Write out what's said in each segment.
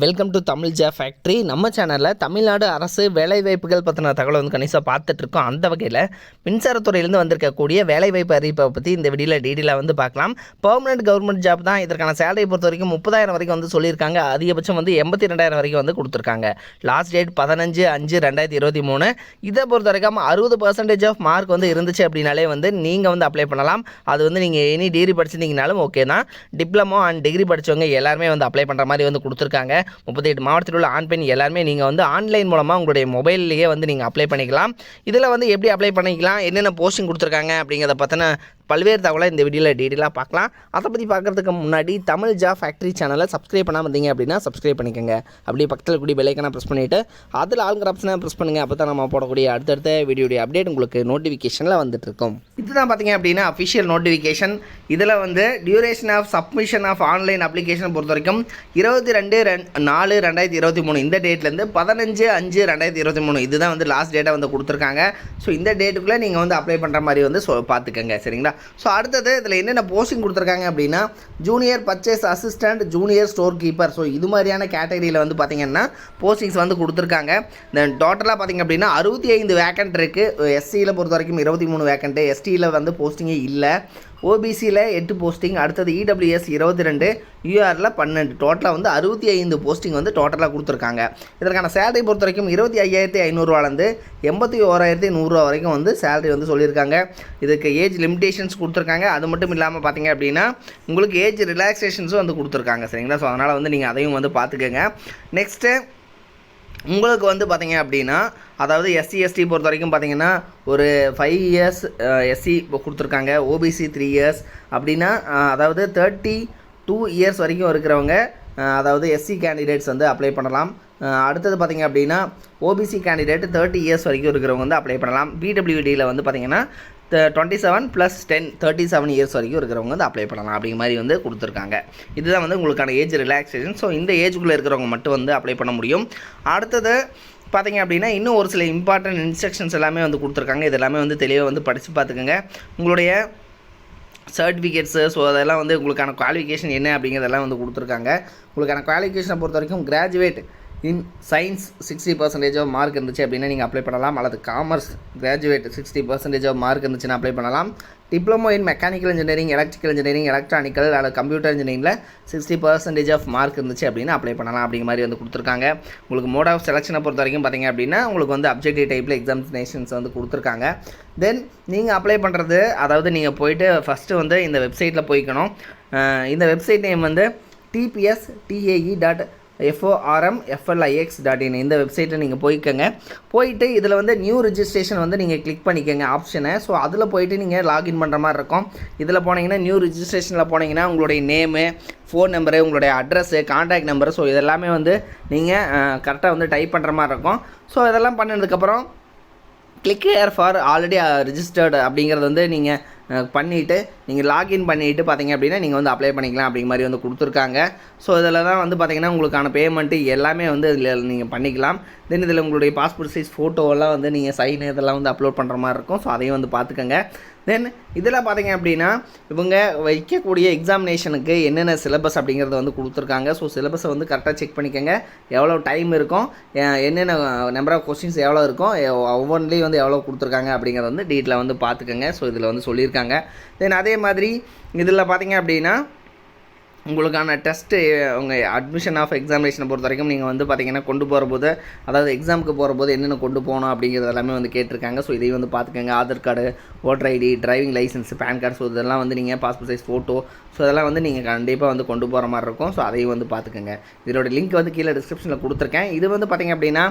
Welcome to Tamil factory. நம்ம சேனலில் தமிழ்நாடு அரசு வேலைவாய்ப்புகள் பற்றின தகவலை வந்து கணிசாக பார்த்துட்ருக்கோம். அந்த வகையில் மின்சாரத்துறையிலேருந்து வந்திருக்கக்கூடிய வேலைவாய்ப்பு அறிவிப்பை பற்றி இந்த வீடியோவில் டீட்டெயிலாக வந்து பார்க்கலாம். பெர்மனெண்ட் கவர்மெண்ட் ஜாப் தான். இதற்கான சேலரி பொறுத்த வரைக்கும் 30,000 வரைக்கும் வந்து சொல்லியிருக்காங்க. அதிகபட்சம் வந்து 82,000 வரைக்கும் வந்து கொடுத்துருக்காங்க. Last date 15/5/2023. இதை பொறுத்த வரைக்கும் 60% ஆஃப் மார்க் வந்து இருந்துச்சு அப்படின்னாலே வந்து நீங்கள் வந்து அப்ளை பண்ணலாம். அது வந்து நீங்கள் எனி டிகிரி படிச்சிருந்தீங்கனாலும் ஓகே தான். டிப்ளமோ அண்ட் டிகிரி படித்தவங்க எல்லாருமே வந்து அப்ளை பண்ணுற மாதிரி வந்து கொடுத்துருக்காங்க. 38 மாவட்டத்தில் உள்ள ஆண் பெண் எல்லாருமே நீங்கள் வந்து ஆன்லைன் மூலமாக உங்களுடைய மொபைல்லையே வந்து நீங்கள் அப்ளை பண்ணிக்கலாம். இதில் வந்து எப்படி அப்ளை பண்ணிக்கலாம், என்னென்ன போஸ்டிங் கொடுத்துருக்காங்க அப்படிங்கிறத பற்றின பல்வேறு தகவலை இந்த வீடியோவில் டீட்டெயிலாக பார்க்கலாம். அதை பற்றி பார்க்குறதுக்கு முன்னாடி தமிழ் ஃபேக்ட்ரி சேனலை சப்ஸ்கிரைப் பண்ணாமல் இருந்தீங்க அப்படின்னா சப்ஸ்கிரைப் பண்ணிக்கோங்க. அப்படியே பக்கத்தில் கூடிய பெல்லைக்கான ப்ரெஸ் பண்ணிவிட்டு அதில் ஆளுங்கிற ஆப்ஷனை ப்ரெஸ் பண்ணுங்கள். அப்போ தான் நம்ம போடக்கூடிய அடுத்தடுத்த வீடியோடைய அப்டேட் உங்களுக்கு நோட்டிஃபிகேஷனில் வந்துட்டுருக்கும். இதுதான் பார்த்தீங்க அப்படின்னா அஃபிஷியல் நோட்டிஃபிகேஷன். இதில் வந்து duration of submission of online application பொறுத்த வரைக்கும் 22/4/2023 இந்த டேட்லேருந்து 15/5/2023 இதுதான் வந்து லாஸ்ட் டேட்டை வந்து கொடுத்துருக்காங்க. ஸோ இந்த டேட்டுக்குள்ளே நீங்கள் வந்து அப்ளை பண்ணுற மாதிரி வந்து பார்த்துக்கங்க, சரிங்களா? ஸோ அடுத்தது இதில் என்னென்ன போஸ்டிங் கொடுத்துருக்காங்க அப்படின்னா junior purchase assistant, junior store keeper. So இது மாதிரியான கேட்டகரியில் வந்து பார்த்திங்கன்னா போஸ்டிங்ஸ் வந்து கொடுத்துருக்காங்க. தென் டோட்டலாக பார்த்திங்க அப்படின்னா 65 வேக்கண்ட் இருக்குது. எஸ்சியில் பொறுத்த வரைக்கும் 23 வேக்கண்ட்டு, எஸ்டியில் வந்து போஸ்டிங்கே இல்லை. ஓபிசியில் 8 போஸ்டிங், அடுத்தது இடபிள்யூஎஸ் 22, யூஆரில் 12, டோட்டலாக வந்து 65 போஸ்டிங் வந்து டோட்டலாக கொடுத்துருக்காங்க. இதற்கான சேலரி பொறுத்த வரைக்கும் 25,500 81,100 வரைக்கும் வந்து சேலரி வந்து சொல்லியிருக்காங்க. இதுக்கு ஏஜ் லிமிடேஷன்ஸ் கொடுத்துருக்காங்க. அது மட்டும் இல்லாமல் பார்த்தீங்க அப்படின்னா உங்களுக்கு ஏஜ் ரிலாக்ஸேஷன்ஸும் வந்து கொடுத்துருக்காங்க, சரிங்களா? ஸோ அதனால் வந்து நீங்கள் அதையும் வந்து பார்த்துக்கோங்க. நெக்ஸ்ட்டு உங்களுக்கு வந்து பார்த்திங்க அப்படின்னா அதாவது எஸ்சி எஸ்டி பொறுத்த வரைக்கும் பார்த்திங்கன்னா ஒரு 5 இயர்ஸ் எஸ்சி கொடுத்துருக்காங்க. ஓபிசி 3 இயர்ஸ் அப்படின்னா அதாவது 32 இயர்ஸ் வரைக்கும் இருக்கிறவங்க அதாவது எஸ்சி கேண்டிடேட்ஸ் வந்து அப்ளை பண்ணலாம். அடுத்தது பார்த்திங்க அப்படின்னா ஓபிசி கேண்டிடேட் 30 இயர்ஸ் வரைக்கும் இருக்கிறவங்க வந்து அப்ளை பண்ணலாம். பிடபிள்யூடியில் வந்து பார்த்திங்கன்னா 27 + 10 37 இயர்ஸ் வரைக்கும் இருக்கிறவங்க வந்து அப்ளை பண்ணலாம் அப்படிங்கிற மாதிரி வந்து கொடுத்துருக்காங்க. இதுதான் வந்து உங்களுக்கான ஏஜ் ரிலாக்ஸேஷன். ஸோ இந்த ஏஜுக்குள்ளே இருக்கிறவங்க மட்டும் வந்து அப்ளை பண்ண முடியும். அடுத்தது பார்த்திங்க அப்படின்னா இன்னும் ஒரு சில இம்பார்ட்டன்ட் இன்ஸ்ட்ரக்ஷன்ஸ் எல்லாமே வந்து கொடுத்துருக்காங்க. இது எல்லாமே வந்து தெளிவாக வந்து படித்து பார்த்துக்கோங்க. உங்களுடைய சர்டிஃபிகேட்ஸு, ஸோ அதெல்லாம் வந்து உங்களுக்கான குவாலிஃபிகேஷன் என்ன அப்படிங்கிறதெல்லாம் வந்து கொடுத்துருக்காங்க. உங்களுக்கான குவாலிஃபிகேஷனை பொறுத்த வரைக்கும் graduate in science 60% of mark இருந்துச்சு அப்படின்னா நீங்கள் அப்ளை பண்ணலாம். அல்லது காமர்ஸ் கிராஜுவேட் 60% ஆஃப் மார்க் இருந்துச்சுன்னா அப்ளை பண்ணலாம். Diploma in mechanical engineering, electrical engineering, electronical அல்லது கம்ப்யூட்டர் இன்ஜினியரிங்கில் 60% ஆஃப் மார்க் இருந்துச்சு அப்படின்னா அப்ளை பண்ணலாம் அப்படிங்கிற மாதிரி வந்து கொடுத்துருக்காங்க. உங்களுக்கு மோட் ஆஃப் செலெக்ஷனை பொறுத்த வரைக்கும் பார்த்திங்க அப்படின்னா உங்களுக்கு வந்து அப்ஜெக்டிவ் டைப்பில் எக்ஸாமினேஷன்ஸ் வந்து கொடுத்துருக்காங்க. தென் நீங்கள் அப்ளை பண்ணுறது அதாவது நீங்கள் போய்ட்டு ஃபஸ்ட்டு வந்து இந்த வெப்சைட்டில் போய்க்கணும். இந்த வெப்சைட் நேம் வந்து tpstae.formflix.in இந்த வெப்சைட்டில் நீங்கள் போய்க்கோங்க. போயிட்டு இதில் வந்து நியூ ரிஜிஸ்ட்ரேஷன் வந்து நீங்கள் கிளிக் பண்ணிக்கோங்க ஆப்ஷனை. ஸோ அதில் போய்ட்டு நீங்கள் லாகின் பண்ணுற மாதிரி இருக்கும். இதில் போனீங்கன்னா நியூ ரிஜிஸ்ட்ரேஷனில் போனீங்கன்னா உங்களுடைய நேமு, ஃபோன் நம்பரு, உங்களுடைய அட்ரஸ்ஸு, கான்டாக்ட் நம்பரு, ஸோ இதெல்லாமே வந்து நீங்கள் கரெக்டாக வந்து டைப் பண்ணுற மாதிரி இருக்கும். ஸோ இதெல்லாம் பண்ணதுக்கப்புறம் click here for already registered அப்படிங்கிறது வந்து நீங்கள் பண்ணிவிட்டு நீங்கள் லாகின் பண்ணிவிட்டு பார்த்தீங்க அப்படின்னா நீங்கள் வந்து அப்ளை பண்ணிக்கலாம் அப்படிங்கிற மாதிரி வந்து கொடுத்துருக்காங்க. ஸோ இதில் தான் வந்து பார்த்திங்கன்னா உங்களுக்கான பேமெண்ட்டு எல்லாமே வந்து இதில் நீங்கள் பண்ணிக்கலாம். தென் இதில் உங்களுடைய பாஸ்போர்ட் சைஸ் ஃபோட்டோவெல்லாம் வந்து நீங்கள் சைன் இதெல்லாம் வந்து அப்லோட் பண்ணுற மாதிரி இருக்கும். ஸோ அதையும் வந்து பார்த்துக்கோங்க. தென் இதில் பார்த்திங்க அப்படின்னா இவங்க வைக்கக்கூடிய எக்ஸாமினேஷனுக்கு என்னென்ன சிலபஸ் அப்படிங்கிறத வந்து கொடுத்துருக்காங்க. ஸோ சிலபஸை வந்து கரெக்டாக செக் பண்ணிக்கோங்க. எவ்வளோ டைம் இருக்கும், என்னென்ன நம்பர் ஆஃப் கொஸ்டின்ஸ் எவ்வளோ இருக்கும், ஒவ்வொன்றிலையும் வந்து எவ்வளோ கொடுத்துருக்காங்க அப்படிங்கிறத வந்து டீட்டெயிலாக வந்து பார்த்துக்கோங்க. ஸோ இதில் வந்து சொல்லியிருக்காங்க. தென் அதே மாதிரி இதில் பார்த்திங்க அப்படின்னா உங்களுக்கான டெஸ்ட்டு உங்கள் அட்மிஷன் ஆஃப் எக்ஸாமினேஷனை பொறுத்த வரைக்கும் நீங்கள் வந்து பார்த்திங்கன்னா கொண்டு போகிற போது அதாவது எக்ஸாமுக்கு போகிற போது என்னென்ன கொண்டு போகணும் அப்படிங்கிறது எல்லாமே வந்து கேட்டிருக்காங்க. ஸோ இதையும் வந்து பார்த்துக்கோங்க. Aadhaar card, voter ID, driving licence, PAN card, so இதெல்லாம் வந்து நீங்கள் பாஸ்போர்ட் சைஸ் ஃபோட்டோ, ஸோ இதெல்லாம் வந்து நீங்கள் கண்டிப்பாக வந்து கொண்டு போகிற மாதிரி இருக்கும். ஸோ அதையும் வந்து பார்த்துக்கோங்க. இதோட லிங்க் வந்து கீழே டிஸ்கிரிப்ஷனில் கொடுத்துருக்கேன். இது வந்து பார்த்திங்க அப்படின்னா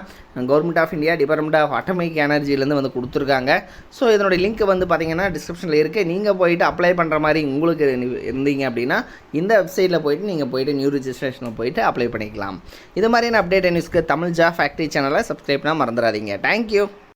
government of India department of atomic எனர்ஜிலேருந்து வந்து கொடுத்துருக்காங்க. ஸோ இதனோட லிங்க் வந்து பார்த்திங்கன்னா டிஸ்கிரிப்ஷனில் இருக்குது. நீங்கள் போயிட்டு அப்ளை பண்ணுற மாதிரி உங்களுக்கு இருந்தீங்க அப்படின்னா இந்த வெப்சைட்டில் போயிட்டு நீங்கள் போயிட்டு நியூ ரிஜிஸ்ட்ரேஷனில் போயிட்டு அப்ளை பண்ணிக்கலாம். இது மாதிரியான அப்டேட் நியூஸ்க்கு தமிழ் ஃபேக்ட்ரி சேனலை சப்ஸ்கிரைப் பண்ணால் மறந்துடாதீங்க. தேங்க்யூ.